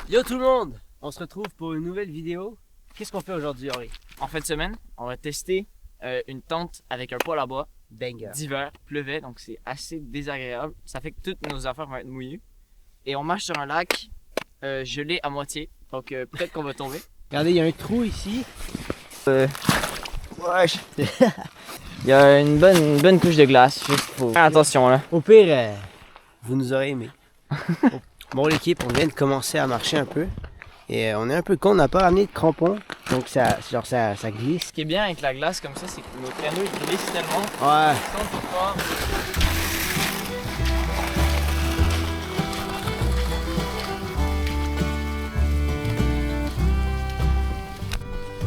Yo tout le monde! On se retrouve pour une nouvelle vidéo. Qu'est-ce qu'on fait aujourd'hui, Henri? En fin de semaine, on va tester une tente avec un poêle à bois Banger. d'hiver. Pleuvait, donc c'est assez désagréable. Ça fait que toutes nos affaires vont être mouillées. Et on marche sur un lac gelé à moitié. Donc peut-être qu'on va tomber. Regardez, il y a un trou ici. Ouais. Il y a une bonne couche de glace. Juste faut faire attention là. Au pire, vous nous aurez aimé. Bon, l'équipe, on vient de commencer à marcher un peu. Et on est un peu con, on n'a pas ramené de crampons. Donc ça glisse. Ce qui est bien avec la glace comme ça, c'est que nos traîneaux ils glissent tellement. Ouais. Ils sont tout forts.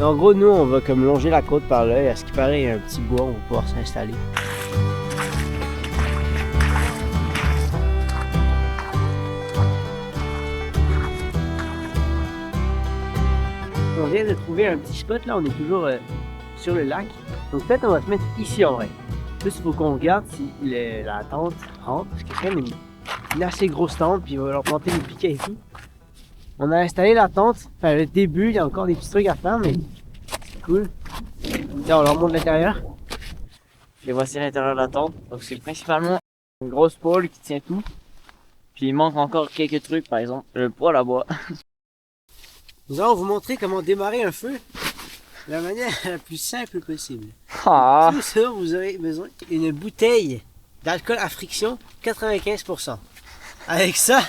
En gros, nous, on va comme longer la côte par là. Et à ce qui paraît, il y a un petit bois, on va pouvoir s'installer. On vient de trouver un petit spot là, on est toujours sur le lac. Donc peut-être on va se mettre ici en vrai. Plus il faut qu'on regarde si la tente rentre, parce qu'il y a quand même une assez grosse tente, puis il va leur planter des piquets et tout. On a installé la tente, enfin le début, il y a encore des petits trucs à faire, mais c'est cool. Tiens, on leur montre l'intérieur. Et voici l'intérieur de la tente. Donc c'est principalement une grosse pôle qui tient tout. Puis il manque encore quelques trucs, par exemple le poêle à bois. Nous allons vous montrer comment démarrer un feu de la manière la plus simple possible. Ah. Tout ça, vous aurez besoin d'une bouteille d'alcool à friction 95%. Avec ça,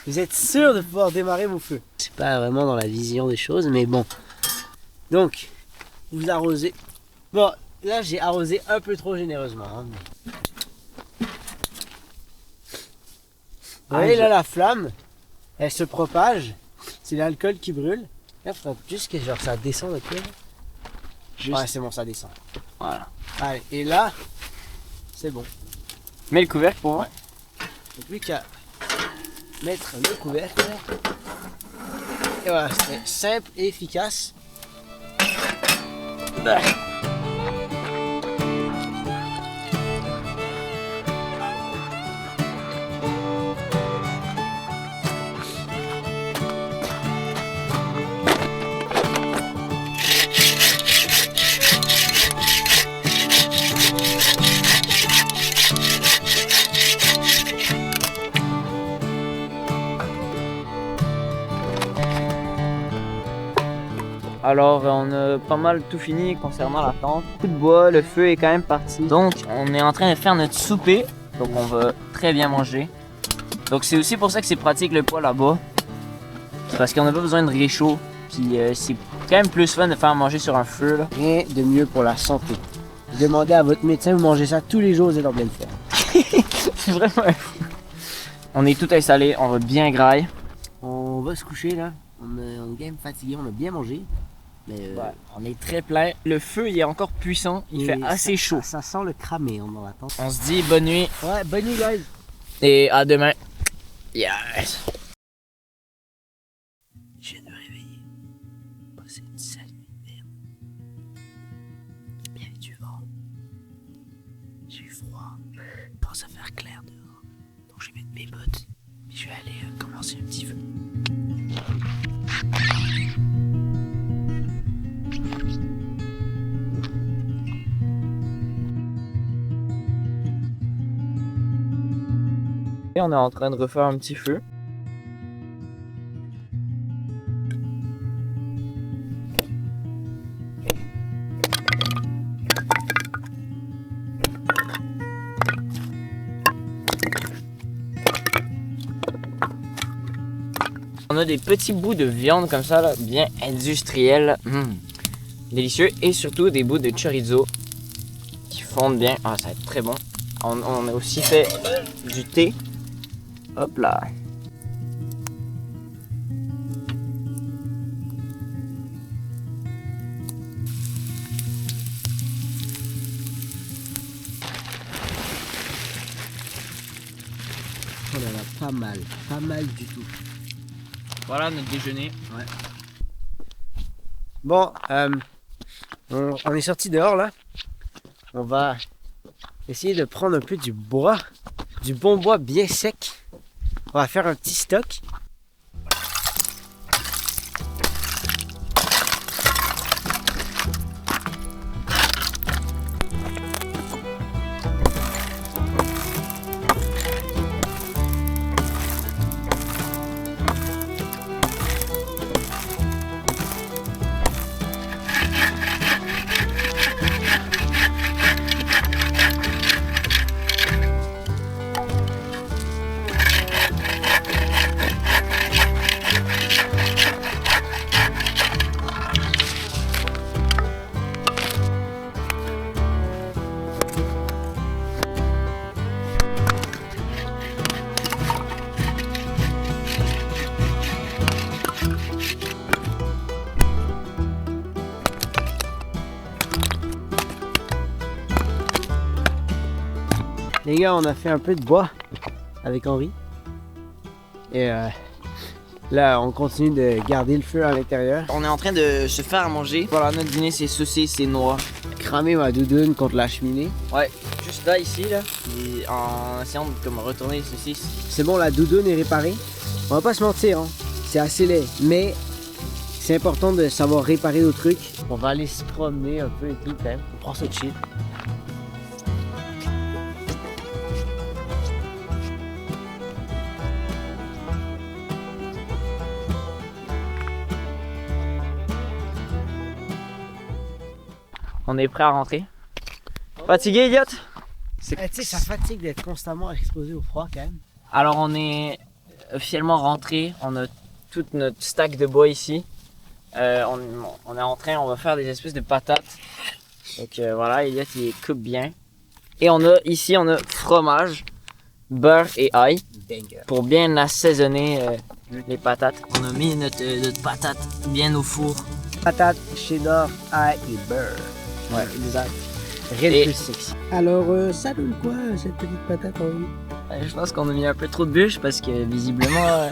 vous êtes sûr de pouvoir démarrer vos feux. C'est pas vraiment dans la vision des choses, mais bon. Donc, vous arrosez. Bon, là j'ai arrosé un peu trop généreusement. Hein, mais... Vous voyez là la flamme, elle se propage. C'est l'alcool qui brûle. Là, il faudrait juste que genre, ça descende, ok? Juste. Ouais, c'est bon, ça descend. Voilà. Allez, et là, c'est bon. Mets le couvercle pour moi. Donc, plus qu'à mettre le couvercle. Et voilà, c'est simple et efficace. Bah. Alors on a pas mal tout fini concernant la tente. Coup de bois, le feu est quand même parti. Donc on est en train de faire notre souper. Donc on va très bien manger. Donc c'est aussi pour ça que c'est pratique le poêle à bois. C'est parce qu'on n'a pas besoin de réchaud. Puis c'est quand même plus fun de faire manger sur un feu là. Rien de mieux pour la santé. Demandez à votre médecin, vous mangez ça tous les jours, vous êtes en pleine forme. C'est vraiment fou. On est tout installé, on va bien grailler. On va se coucher là. On est quand même fatigué, on a bien mangé. Mais Ouais, on est très plein. Le feu il est encore puissant, il fait assez chaud. Ça sent le cramé dans la tente. On se dit bonne nuit Ouais, bonne nuit guys. et à demain. Yes. Je viens de me réveiller. Passer une sale nuit de merde. Bien du vent. J'ai eu froid. Il pense à faire clair dehors. Donc je vais mettre mes bottes. Puis je vais aller commencer un petit feu. Et on est en train de refaire un petit feu. On a des petits bouts de viande comme ça, là, bien industriels. Délicieux. Et surtout des bouts de chorizo qui fondent bien. Ah, ça va être très bon. On a aussi fait du thé. Hop là. Oh là là, pas mal du tout. Voilà notre déjeuner. Ouais. Bon, on est sorti dehors là. On va essayer de prendre un peu du bois, du bon bois bien sec. On va faire un petit stock. Les gars, on a fait un peu de bois avec Henri. Et là, on continue de garder le feu à l'intérieur. On est en train de se faire à manger. Voilà, notre dîner, c'est saucisses et noix. Cramer ma doudoune contre la cheminée. Ouais, juste là, ici, là. Et en essayant de comme, retourner les saucisses. C'est bon, la doudoune est réparée. On va pas se mentir, hein. C'est assez laid. Mais c'est important de savoir réparer nos trucs. On va aller se promener un peu et tout quand même. On prend ça de chill. On est prêt à rentrer. Fatigué, idiot? Tu sais, ça fatigue d'être constamment exposé au froid quand même. Alors, on est officiellement rentré. On a toute notre stack de bois ici. On est en train, on va faire des espèces de patates. Donc voilà, Elliot il coupe bien. Et on a ici, on a fromage, beurre et ail pour bien assaisonner les patates. On a mis notre patate bien au four. Patate, cheddar, ail et beurre. Ouais, exact. Rien de Et- plus sexy. Alors, ça donne quoi cette petite patate en vie? Je pense qu'on a mis un peu trop de bûches parce que visiblement,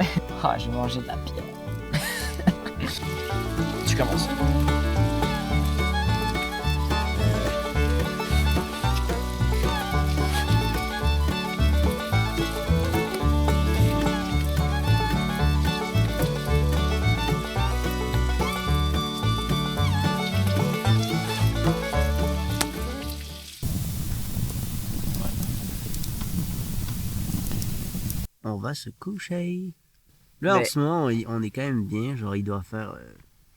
j'ai mangé de la pierre. Tu commences. On va se coucher. Là, en Mais- ce moment, on est quand même bien. Genre, il doit faire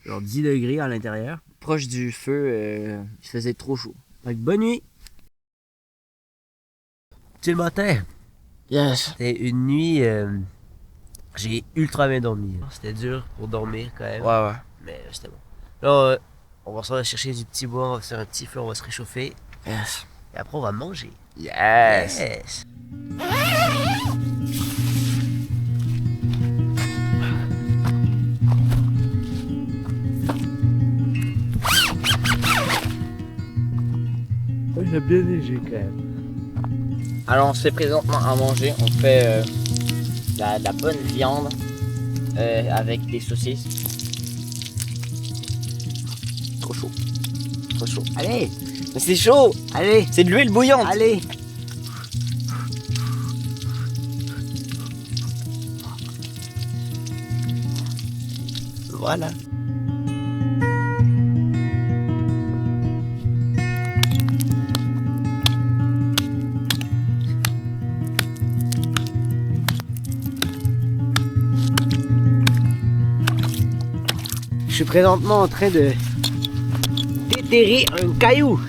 genre 10 degrés à l'intérieur. Proche du feu, il faisait trop chaud. Donc, bonne nuit. C'est le matin. Yes. C'était une nuit. J'ai ultra bien dormi. C'était dur pour dormir quand même. Ouais. Mais c'était bon. Là, on va s'en aller chercher du petit bois. On va faire un petit feu. On va se réchauffer. Yes. Et après, on va manger. Yes. Yes. Il a bien neigé quand même. Alors on se fait présentement à manger. On fait la bonne viande avec des saucisses. Trop chaud. Trop chaud. Allez, Mais c'est chaud. allez, C'est de l'huile bouillante. allez. Voilà. Je suis présentement en train de déterrer un caillou.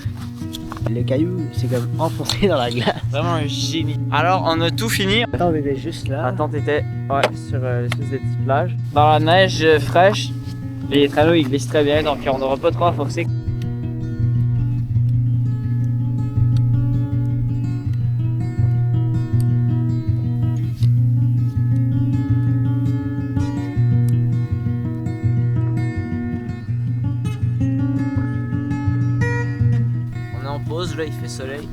Le caillou, c'est comme enfoncé dans la glace. Vraiment un génie. Alors on a tout fini. Attends, on était juste là. La tente était sur l'espèce de petite plage. Dans la neige fraîche. Les traîneaux ils glissent très bien donc on n'aura pas trop à forcer. On est en pause là, il fait soleil.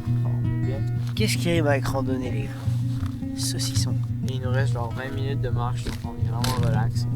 Bien. Qu'est-ce qui arrive avec randonnée, les gars? Saucisson. Et il nous reste genre 20 minutes de marche donc on est vraiment relax.